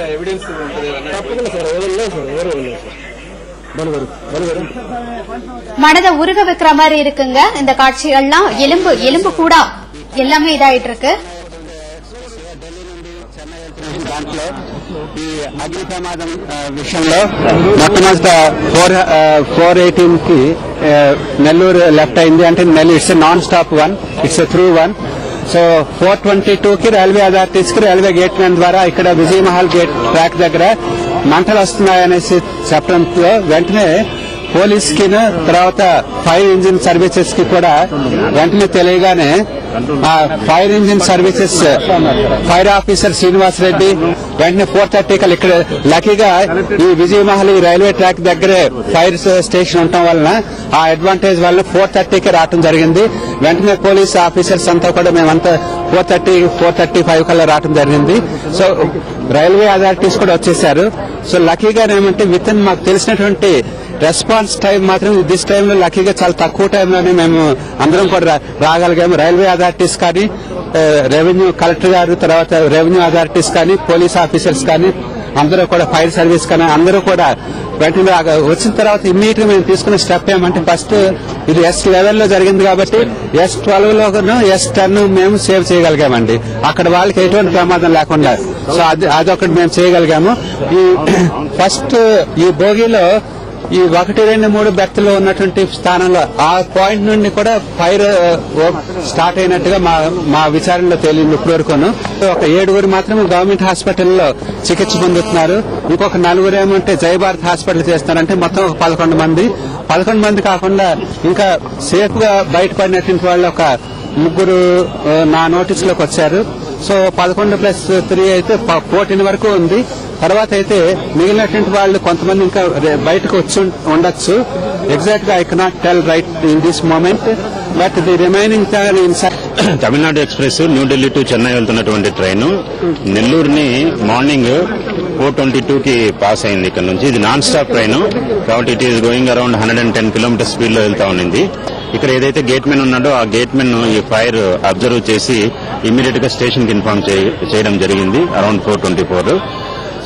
Evidence மனதை உருக வைக்கிற மாதிரி இருக்குங்க இந்த காட்சிகள்லாம். எலும்பு கூட எல்லாமே இதாயிட்டு இருக்கு. దాంట్లో ఈ అగ్ని ప్రమాదం విషయంలో మొట్టమొదట 418 కి నెల్లూరు లెఫ్ట్ అయింది. అంటే Nellore it's non stop one, it's through one. So 422 కి రైల్వే అథారిటీస్ కి రైల్వే గేట్ మ్యాన్ ద్వారా ఇక్కడ విజయమహల్ గేట్ ట్రాక్ దగ్గర మంటలు వస్తున్నాయనేసి చెప్పడంతో వెంటనే పోలీస్ కి తర్వాత ఫైర్ ఇంజిన్ సర్వీసెస్ కి కూడా వెంటనే తెలియగానే fire engine services fire officer Srinivas Reddy వెంటనే 4:30 కల్లా ఇక్కడ లక్కీగా ఈ విజయమహల్ రైల్వే ట్రాక్ దగ్గరే ఫైర్ స్టేషన్ ఉండటం వలన ఆ అడ్వాంటేజ్ వలన 4:30కి రావడం జరిగింది. వెంటనే పోలీస్ ఆఫీసర్స్ అంతా కూడా మేమంతా 4:35 కల్లా రావడం జరిగింది. సో రైల్వే అథారిటీస్ కూడా వచ్చేసారు. సో లక్కీగా ఏమంటే విత్ ఇన్ మాకు తెలిసినటువంటి రెస్పాన్స్ టైం మాత్రం దిస్ టైంలో లక్కీగా చాలా తక్కువ టైంలోనే మేము అందరం కూడా రాగలిగాము. రైల్వే అథారిటీస్ కానీ, రెవెన్యూ కలెక్టర్ గారు, తర్వాత రెవెన్యూ అథారిటీస్ కానీ, పోలీస్ ఆఫీసర్స్ కానీ, అందరూ కూడా ఫైర్ సర్వీస్ కానీ అందరూ కూడా వెంటనే వచ్చిన తర్వాత ఇమ్మీడియట్ గా మేము తీసుకున్న స్టెప్ ఏమంటే ఫస్ట్ ఇది S11 లో జరిగింది కాబట్టి S12 లోను S10 మేము సేవ్ చేయగలిగామండి. అక్కడ వాళ్ళకి ఎటువంటి ప్రమాదం లేకుండా. సో అదొకటి మేము చేయగలిగాము. ఈ ఫస్ట్ ఈ భోగిలో ఈ 1, 2, 3 బెర్త్లో ఉన్నటువంటి స్థానంలో ఆ పాయింట్ నుండి కూడా ఫైర్ స్టార్ట్ అయినట్టుగా మా విచారణలో తేలింది ఇప్పటి వరకును. ఒక 7 మాత్రమే గవర్నమెంట్ హాస్పిటల్లో చికిత్స పొందుతున్నారు. ఇంకొక 4 ఏమంటే జై భారత్ హాస్పిటల్ చేస్తున్నారంటే మొత్తం 11 మంది కాకుండా ఇంకా సేఫ్ గా బయటపడినటువంటి వాళ్ళు ఒక 3 నా నోటీస్ లోకి వచ్చారు. సో 11+3 అయితే 14 వరకు ఉంది. తర్వాత అయితే మిగిలినటువంటి వాళ్ళు కొంతమంది ఇంకా బయటకు వచ్చి ఉండొచ్చు. ఎగ్జాక్ట్ గా I cannot tell right in this moment, but the remaining Tamil Nadu express New Delhi to Chennai వెళ్తున్నటువంటి ట్రైన్ నెల్లూరుని మార్నింగ్ 4:22 కి పాస్ అయింది. ఇక్కడ నుంచి ఇది నాన్ స్టాప్ ట్రైన్ కాబట్టి it is going around 110 kilometre speed లో వెళ్తా ఉన్నింది. ఇక్కడ ఏదైతే గేట్ మెన్ ఉన్నాడో ఆ గేట్ మెన్ ఈ ఫైర్ అబ్జర్వ్ చేసి ఇమ్మీడియట్ గా స్టేషన్ కి ఇన్ఫార్మ్ చేయడం జరిగింది అరౌండ్ 4:24.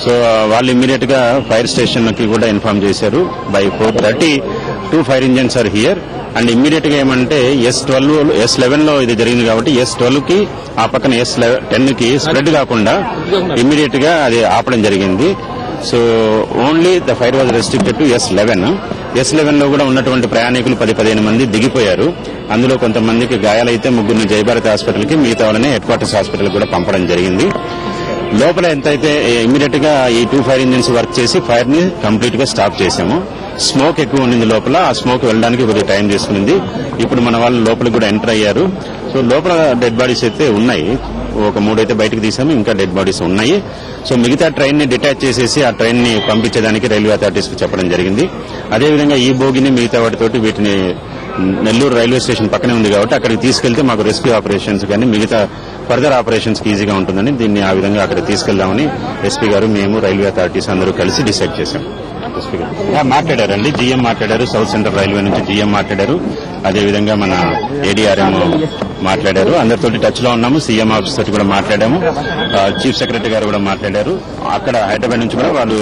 సో వాళ్ళు ఇమ్మీడియట్ గా ఫైర్ స్టేషన్ కి కూడా ఇన్ఫార్మ్ చేశారు. By 4:30 2 fire engines are here and immediate గా ఏమంటే S11 లో ఇది జరిగింది కాబట్టి S12 కి ఆ పక్కన S10 కి స్ప్రెడ్ కాకుండా ఇమ్మీడియట్ గా అది ఆపడం జరిగింది. So only the fire was restricted to S11 లో కూడా ఉన్నటువంటి ప్రయాణికులు 10-15 మంది దిగిపోయారు. అందులో కొంతమందికి గాయాలైతే 3 జై భారత్ హాస్పిటల్ కి, మిగతా వాళ్ళని హెడ్ క్వార్టర్స్ హాస్పిటల్ కూడా పంపడం జరిగింది. లోపల ఎంతైతే ఇమ్మీడియట్ గా ఈ 2 ఫైర్ ఇంజిన్స్ వర్క్ చేసి ఫైర్ ని కంప్లీట్ గా స్టాప్ చేశాము. స్మోక్ ఎక్కువ ఉన్నింది లోపల, ఆ స్మోక్ వెళ్ళడానికి కొద్దిగా టైం తీసుకునింది. ఇప్పుడు మన వాళ్ళు లోపలికి కూడా ఎంటర్ అయ్యారు. సో లోపల డెడ్ బాడీస్ అయితే ఉన్నాయి. ఒక 3 అయితే బయటకు తీసాము, ఇంకా డెడ్ బాడీస్ ఉన్నాయి. సో మిగతా ట్రైన్ ని డిటాచ్ చేసేసి ఆ ట్రైన్ ని పంపించేదానికి రైల్వే అథారిటీస్ కు చెప్పడం జరిగింది. అదేవిధంగా ఈ బోగిని మిగతా వాటితోటి వీటిని నెల్లూరు రైల్వే స్టేషన్ పక్కనే ఉంది కాబట్టి అక్కడికి తీసుకెళ్తే మాకు రెస్క్యూ ఆపరేషన్స్ కానీ మిగతా ఫర్దర్ ఆపరేషన్స్ కి ఈజీగా ఉంటుందని దీన్ని ఆ విధంగా అక్కడ తీసుకెళ్దామని ఎస్పీ గారు, మేము, రైల్వే అథారిటీస్ అందరూ కలిసి డిసైడ్ చేశాం. ఎస్పీ గారు మాట్లాడారండి, జీఎం మాట్లాడారు, సౌత్ సెంట్రల్ రైల్వే నుంచి జీఎం మాట్లాడారు, అదేవిధంగా మన ఏడీఆర్ఎం మాట్లాడారు. అందరితోటి టచ్ లో ఉన్నాము. సీఎం ఆఫీస్ తోటి కూడా మాట్లాడాము. చీఫ్ సెక్రటరీ గారు కూడా మాట్లాడారు. అక్కడ హైదరాబాద్ నుంచి కూడా వాళ్ళు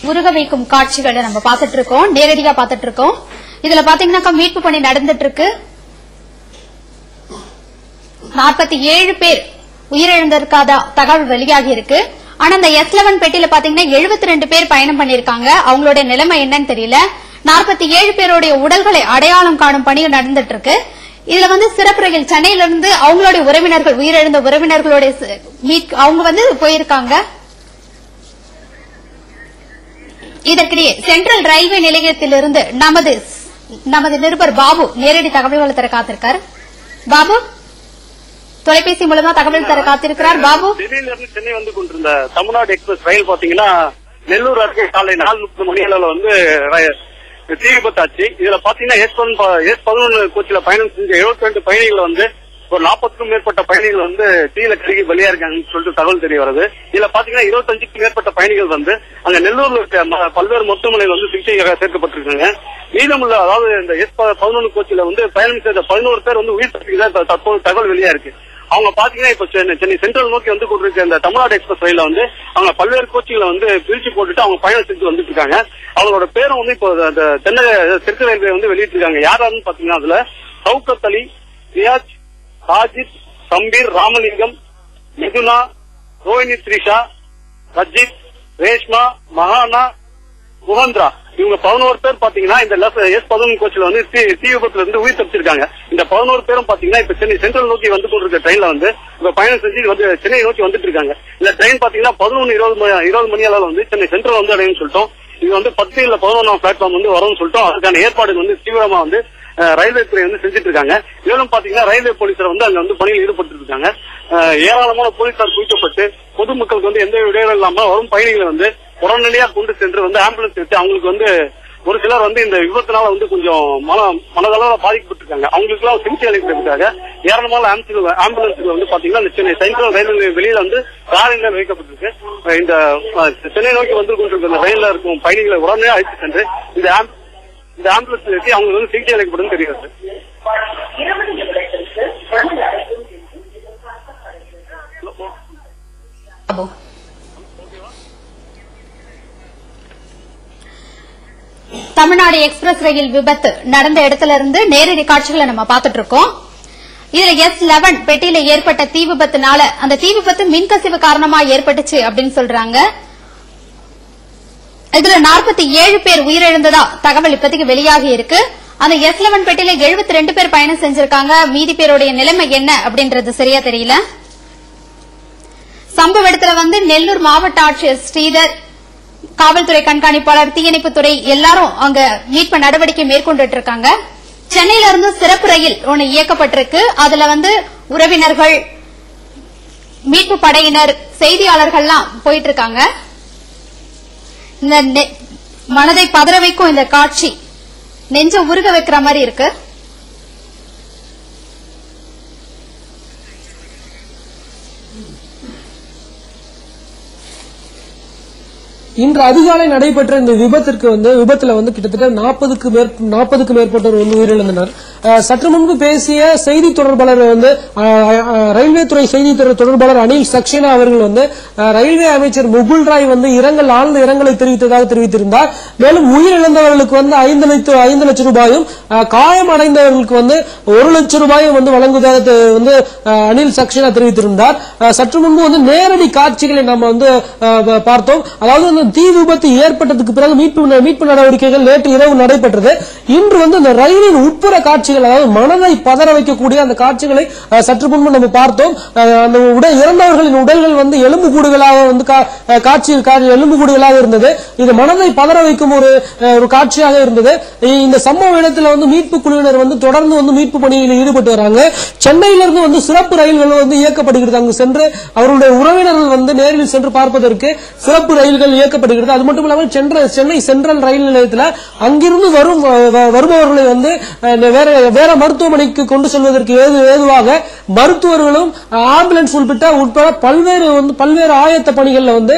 உருக வைக்கும் காட்சிகளை நம்ம பாத்துட்டு இருக்கோம், நேரடியா பாத்துட்டு இருக்கோம். இதுல பாத்தீங்கன்னா மீட்பு பணி நடந்துட்டு இருக்கு. 47 பேர் உயிரிழந்திருக்காத தகவல் வெளியாகி இருக்கு. ஆனா இந்த S11 பெட்டியில பாத்தீங்கன்னா 72 பேர் பயணம் பண்ணிருக்காங்க. அவங்களுடைய நிலைமை என்னன்னு தெரியல. 47 பேருடைய உடல்களை அடையாளம் காணும் பணி நடந்துட்டு இருக்கு. இதுல சிறப்பு ரயில் சென்னையிலிருந்து அவங்களுடைய உறவினர்கள், உயிரிழந்த உறவினர்களுடைய அவங்க போயிருக்காங்க. இதற்கிடையே சென்ட்ரல் ரயில்வே நிலையத்திலிருந்து நமது நிருபர் பாபு நேரடி தகவல்களை தர காத்திருக்கார். பாபு, தொலைபேசி மூலமா தகவல் தர காத்திருக்கிறார். பாபு, டெல்லியில இருந்து சென்னை வந்து கொண்டிருந்த தமிழ்நாடு எக்ஸ்பிரஸ் ரயில் பாத்தீங்கன்னா நெல்லூர் அருகே காலை 4:30 மணி அளவுல வந்து தீ விபத்தாச்சு. இதுல பாத்தீங்கன்னா S11 கோச்சில பயணம் செஞ்ச 72 பயணிகள் வந்து ஒரு 40க்கும் மேற்பட்ட பயணிகள் வந்து தீயில கருகி பலியா இருக்காங்கன்னு சொல்லிட்டு தகவல் தெரிய வருது. இதுல பாத்தீங்கன்னா 25க்கும் மேற்பட்ட பயணிகள் வந்து அங்க நெல்லூர்ல இருக்க பல்வேறு மருத்துவமனையில் வந்து சிகிச்சையாக சேர்க்கப்பட்டிருக்காங்க. மீதமுள்ள அதாவது இந்த S11 கோச்சில வந்து பயணம் செய்த 11 பேர் வந்து உயிர் தப்பிக்கிறதா தற்போது தகவல் வெளியா இருக்கு. அவங்க பாத்தீங்கன்னா இப்ப சென்னை சென்ட்ரல் நோக்கி வந்து கொண்டிருக்க இந்த தமிழ்நாடு எக்ஸ்பிரஸ் ரயில வந்து அவங்க பல்வேறு கோச்சிகளை வந்து பிரிச்சு போட்டுட்டு அவங்க பயணம் செஞ்சு வந்துட்டு இருக்காங்க. அவங்களோட பேரும் வந்து இப்போ சென்னை தெற்கு ரயில்வே வந்து வெளியிட்டிருக்காங்க. யாராருன்னு பாத்தீங்கன்னா அதுல சவுகத் அலி, ரியாஜ், ராஜித், சம்பீர், ராமலிங்கம், மிதுனா, ரோஹினி, த்ரிஷா, ரஜித், ரேஷ்மா, மகானா, முகந்திரா இவங்க 11 பேர் பாத்தீங்கன்னா இந்த S11 கோச்சில வந்து தீ விபத்துல இருந்து உயிர் தப்பிச்சிருக்காங்க. இந்த 11 பேரும் பாத்தீங்கன்னா இப்ப சென்னை சென்ட்ரல் நோக்கி வந்து கொண்டிருக்க ட்ரெயின்ல வந்து இப்ப பயணம் செஞ்சு வந்து சென்னை நோக்கி வந்துட்டு இருக்காங்க. இந்த ட்ரெயின் பாத்தீங்கன்னா 11:20 மணி அளவுல வந்து சென்னை சென்ட்ரல் வந்து அடையும் சொல்லிட்டோம். இது வந்து 10 இல்ல 11ஆம் பிளாட்ஃபார்ம் வந்து வரும்னு சொல்லிட்டோம். அதுக்கான ஏற்பாடுகள் வந்து தீவிரமா வந்து ரயில்வே துறை வந்து செஞ்சுட்டு இருக்காங்க. மேலும் பாத்தீங்கன்னா ரயில்வே போலீசார் வந்து அங்க வந்து பணியில் ஈடுபட்டு இருக்காங்க. ஏராளமான போலீசார் குவிக்கப்பட்டு பொதுமக்களுக்கு வந்து எந்த இடையூறும் இல்லாம வரும் பயணிகளை வந்து உடனடியாக கொண்டு சென்று வந்து ஆம்புலன்ஸ் எடுத்து அவங்களுக்கு வந்து ஒரு சிலர் வந்து இந்த விபத்தினால வந்து கொஞ்சம் மனதளவில் பாதிக்கப்பட்டிருக்காங்க. அவங்களுக்கு எல்லாம் சிகிச்சை அளிக்கிறதுக்காக ஏராளமான ஆம்புலன்ஸ்கள் வந்து பாத்தீங்கன்னா சென்னை சென்ட்ரல் ரயில்வே வெளியில வந்து காரில் வைக்கப்பட்டிருக்கு. இந்த சென்னை நோக்கி வந்து கொண்டிருக்கிற இந்த ரயில்ல இருக்கும் பயணிகளை உடனே அழைத்து சென்று இந்த ஆம்புலன்ஸ் வச்சு அவங்களுக்கு வந்து சிகிச்சை அளிக்கப்படும் தெரிகிறது. தமிழ்நாடு எக்ஸ்பிரஸ் ரயில் விபத்து நடந்த இடத்துல இருந்து நேரடி காட்சிகளை நம்ம பார்த்துட்டு இருக்கோம். இதுல S11 பெட்டியில ஏற்பட்ட தீ விபத்துனால அந்த தீ விபத்து மின்கசிவு காரணமா ஏற்பட்டுச்சு அப்படின்னு சொல்றாங்க. இதுல 47 பேர் உயிரிழந்ததா தகவல் இப்போதைக்கு வெளியாகி இருக்கு. அந்த S11 பெட்டியில 72 பேர் பயணம் செஞ்சிருக்காங்க. மீதி பேருடைய நிலைமை என்ன அப்படின்றது சரியா தெரியல. சம்பவ இடத்துல வந்து நெல்லூர் மாவட்ட ஆட்சியர் ஸ்ரீதர், காவல்துறை கண்காணிப்பாளர், தீயணைப்புத்துறை எல்லாரும் அங்க மீட்பு நடவடிக்கை மேற்கொண்டுட்டு இருக்காங்க. சென்னையில இருந்து சிறப்பு ரயில் ஒன்னு இயக்கப்பட்டிருக்கு. அதுல வந்து உறவினர்கள், மீட்பு படையினர், செய்தியாளர்கள்லாம் போயிட்டு இருக்காங்க. இந்த மனதை பதற வைக்கும் இந்த காட்சி நெஞ்ச உருக வைக்கிற மாதிரி இருக்கு. இன்று அதிகாலை நடைபெற்ற இந்த விபத்துல வந்து கிட்டத்தட்ட 40க்கு மேற்பட்டோர் வந்து உயிரிழந்தனர். சற்று முன்பு பேசிய செய்தி தொடர்பாளர் வந்து ரயில்வே துறை செய்தி தொடர்பாளர் அனில் சக்சேனா அவர்கள் வந்து ரயில்வே அமைச்சர் முகுல் ராய் வந்து ஆழ்ந்த இரங்கலை தெரிவித்ததாக தெரிவித்திருந்தார். மேலும் உயிரிழந்தவர்களுக்கு வந்து 5 லட்சம் ரூபாயும், காயம் அடைந்தவர்களுக்கு வந்து 1 லட்சம் ரூபாயும் வந்து வழங்குவதாக வந்து அனில் சக்சேனா தெரிவித்திருந்தார். சற்று முன்பு வந்து நேரடி காட்சிகளை நம்ம வந்து பார்த்தோம். அதாவது தீ விபத்து ஏற்பட்டதுக்கு பிறகு மீட்பு நடவடிக்கைகள் நேற்று இரவு நடைபெற்றது. இன்று வந்து இந்த ரயிலின் உட்புற காட்சிகள், அதாவது மனதை பதற வைக்கக்கூடிய அந்த காட்சிகளை சற்று முன்பு நம்ம பார்த்தோம். அந்த இறந்தவர்களின் உடல்கள் வந்து எலும்புக்கூடுகளாக வந்து எலும்புக்கூடுகளாக இருந்தது. இது மனதை பதற வைக்கும் ஒரு காட்சியாக இருந்தது. இந்த சம்பவ இடத்துல வந்து மீட்பு குழுவினர் வந்து தொடர்ந்து வந்து மீட்பு பணியில் ஈடுபட்டு வராங்க. சென்னையிலிருந்து வந்து சிறப்பு ரயில்கள் வந்து இயக்கப்படுகிறது. அங்கு சென்று அவருடைய உறவினர்கள் வந்து நேரில் சென்று பார்ப்பதற்கு சிறப்பு ரயில்கள் இயக்கப்படுகிறது. அது மட்டும் இல்லாமல் சென்னை சென்ட்ரல் ரயில் நிலையத்தில் அங்கிருந்து வருபவர்களை வந்து வேற மருத்துவமனைக்கு கொண்டு செல்வதற்கு ஏதுவாக மருத்துவர்களும் ஆம்புலன்ஸ் உட்பட பல்வேறு ஆயத்த பணிகள்ல வந்து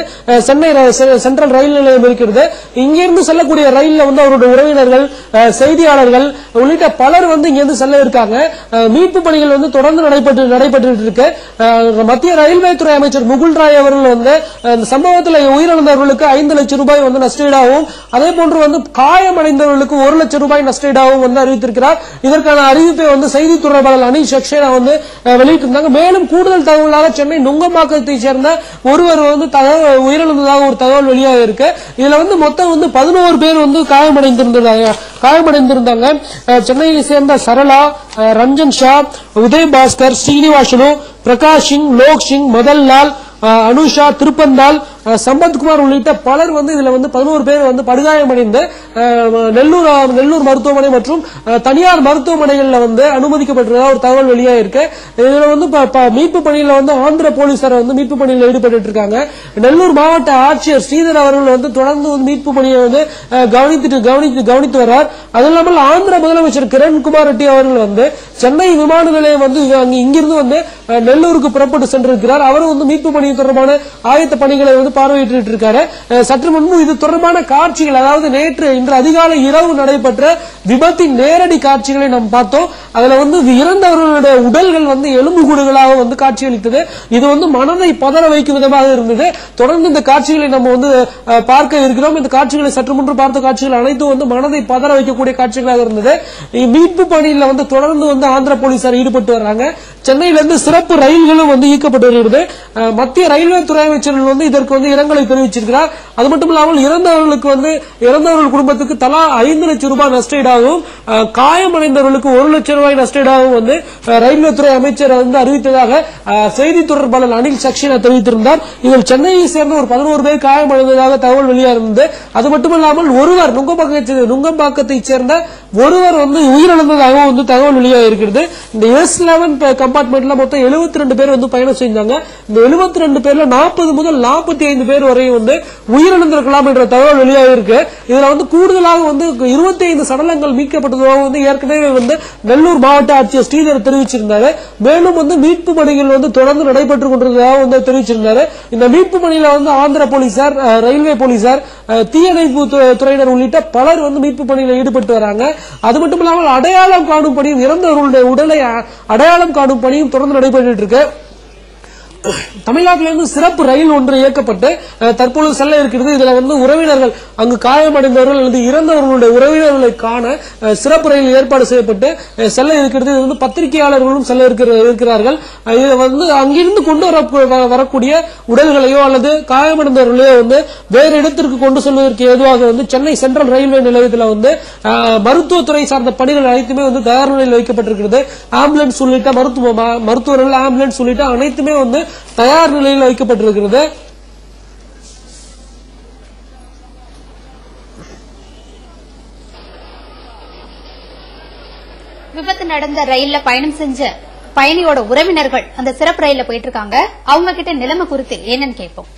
சென்னை சென்ட்ரல் ரயில் நிலையம் இருக்கிறது. இங்கிருந்து செல்லக்கூடிய ரயில்ல வந்து அவருடைய உறவினர்கள், செய்தியாளர்கள் உள்ளிட்ட பலர் வந்து இங்கிருந்து செல்ல இருக்காங்க. மீட்பு பணிகள் வந்து தொடர்ந்து நடைபெற்று இருக்கு. மத்திய ரயில்வே துறை அமைச்சர் முகுல் ராய் அவர்கள் வந்து இந்த சம்பவத்தில் உயிரிழந்தவர்களுக்கு 5 லட்சம் ரூபாய் வந்து நஷ்டஈடாகவும், அதே போன்று வந்து காயமடைந்தவர்களுக்கு 1 லட்சம் ரூபாய் நஷ்டஈடாகவும் வந்து அறிவித்திருக்கிறார். இதற்கான அறிவிப்பை வந்து செய்தி தொடர்பாளர் அனில் சக்சேனா வந்து வெளியிட்டிருந்தாங்க. மேலும் கூடுதல் தகவலாக சென்னை நுங்கம்பாக்கத்தை சேர்ந்த ஒருவர் வந்து உயிரிழந்ததாக ஒரு தகவல் வெளியாக இருக்கு. இதுல வந்து மொத்தம் வந்து 11 பேர் வந்து காயமடைந்திருந்தாங்க. சென்னையை சேர்ந்த சரளா, ரஞ்சன் ஷா, உதய் பாஸ்கர், ஸ்ரீனிவாசனு, பிரகாஷ் சிங், லோக் சிங், மதன்லால், அனுஷா, திருப்பந்தால், சம்பத்குமார் உள்ளிட்ட பலர் வந்து இதுல வந்து 11 பேர் வந்து படுகாயமடைந்து நெல்லூர் மருத்துவமனை மற்றும் தனியார் மருத்துவமனைகள்ல வந்து அனுமதிக்கப்பட்டிருக்க ஒரு தகவல் வெளியாயிருக்கு. இதுல வந்து மீட்பு பணியில வந்து ஆந்திர போலீசார் வந்து மீட்பு பணியில் ஈடுபட்டு இருக்காங்க. நெல்லூர் மாவட்ட ஆட்சியர் ஸ்ரீதர் அவர்கள் வந்து தொடர்ந்து மீட்பு பணியை வந்து கவனித்து வர்றார். அது இல்லாமல் ஆந்திர முதலமைச்சர் கிரண்குமார் ரெட்டி அவர்கள் வந்து சென்னை விமான நிலையம் வந்து இங்கிருந்து வந்து நெல்லூருக்கு புறப்பட்டு சென்றிருக்கிறார். அவரும் வந்து மீட்பு பணி தொடர்பான ஆயத்த பணிகளை வந்து பார்வையிட்டு இருக்காரு. சற்று முன்பு இது தொடர்பான காட்சிகள், அதாவது இன்று அதிகாலை இரவு நடைபெற்ற விபத்தின் நேரடி காட்சிகளை நாம் பார்த்தோம். அதுல வந்து இறந்தவர்களுடைய உடல்கள் வந்து எலும்புக்கூடுகளாக வந்து காட்சியளித்தது. இது வந்து மனதை பதற வைக்கும் விதமாக இருந்தது. தொடர்ந்து இந்த காட்சிகளை நம்ம வந்து பார்க்க இருக்கிறோம். இந்த காட்சிகளை சற்று முன்பு பார்த்த காட்சிகள் அனைத்தும் வந்து மனதை பதற வைக்கக்கூடிய காட்சிகளாக இருந்தது. மீட்பு பணியில் வந்து தொடர்ந்து வந்து ஆந்திர போலீசார் ஈடுபட்டு வர்றாங்க. சென்னையிலிருந்து சிறப்பு ரயில்களும் வந்து இயக்கப்பட்டு வருகிறது. மத்திய ரயில்வே துறை அமைச்சர்கள் வந்து இதற்கு வந்து இரங்கலை தெரிவிச்சிருக்கிறார். அது மட்டும் இல்லாமல் இறந்தவர்கள் குடும்பத்துக்கு தலா 5 லட்சம் ரூபாய் நஷ்டஈடாகவும் காயமடைந்தவர்களுக்கு 1 லட்சம் ரூபாய் நஷ்டஈடாகவும் வந்து ரயில்வே துறை அமைச்சர் வந்து அறிவித்ததாக செய்தி தொடர்பாளர் அனில் சக்சேனா தெரிவித்திருந்தார். இதில் சென்னையை சேர்ந்த ஒரு 11 பேர் காயமடைந்ததாக தகவல் வெளியாகிருந்தது. அது மட்டுமல்லாமல் ஒருவர் நுங்கம்பாக்கத்தை சேர்ந்த ஒருவர் வந்து உயிரிழந்ததாக வந்து தகவல் வெளியாகிருக்கிறது. இந்த S11 கம்பார்ட்மெண்ட்ல மொத்தம் 72 பேர் வந்து பயணம் செஞ்சாங்க. இந்த 72 பேர்ல 40 முதல் 45 பேர் வரை வந்து உயிரிழந்திருக்கலாம் என்ற தகவல் வெளியாகிருக்கு. இதுல வந்து கூடுதலாக வந்து 25 சடலங்கள் மீட்கப்பட்டதாக வந்து ஏற்கனவே வந்து நெல்லூர் மாவட்ட ஆட்சியர் ஸ்ரீதர் தெரிவிச்சிருந்தாரு. மேலும் வந்து மீட்பு பணிகள் வந்து தொடர்ந்து நடைபெற்றுக் கொண்டிருந்ததாக வந்து தெரிவிச்சிருந்தாரு. இந்த மீட்பு பணியில வந்து ஆந்திர போலீசார், ரயில்வே போலீசார், தீயணைப்பு துறையினர் உள்ளிட்ட பலர் வந்து மீட்பு பணியில் ஈடுபட்டு வராங்க. அது மட்டும் இல்லாமல் அடையாளம் காணும் பணியும், இறந்தவர்களுடைய உடலை அடையாளம் காணும் பணியும் தொடர்ந்து நடைபெற்று இருக்கு. தமிழ்நாட்டிலிருந்து சிறப்பு ரயில் ஒன்று இயக்கப்பட்டு தற்போது செல்ல இருக்கிறது. இதுல வந்து உறவினர்கள், அங்கு காயமடைந்தவர்கள் அல்லது இறந்தவர்களுடைய உறவினர்களை காண சிறப்பு ரயில் ஏற்பாடு செய்யப்பட்டு செல்ல இருக்கிறது. இது வந்து பத்திரிகையாளர்களும் செல்ல இருக்கிறார்கள். இது வந்து அங்கிருந்து கொண்டு வரக்கூடிய உடல்களையோ அல்லது காயமடைந்தவர்களையோ வந்து வேறு இடத்திற்கு கொண்டு செல்வதற்கு ஏதுவாக வந்து சென்னை சென்ட்ரல் ரயில்வே நிலையத்தில் வந்து மருத்துவத்துறை சார்ந்த பணிகள் அனைத்துமே வந்து தயார் நிலையில் வைக்கப்பட்டிருக்கிறது. ஆம்புலன்ஸ் உள்ளிட்ட மருத்துவர்கள், ஆம்புலன்ஸ் உள்ளிட்ட அனைத்துமே வந்து தயார் நிலையில் வைக்கப்பட்டிருக்கிறது. விபத்து நடந்த ரயில்ல பயணம் செஞ்ச பயணியோட உறவினர்கள் அந்த சிறப்பு ரயில்ல போயிட்டு இருக்காங்க. அவங்க கிட்ட நிலைமை குறித்து என்னன்னு கேட்போம்.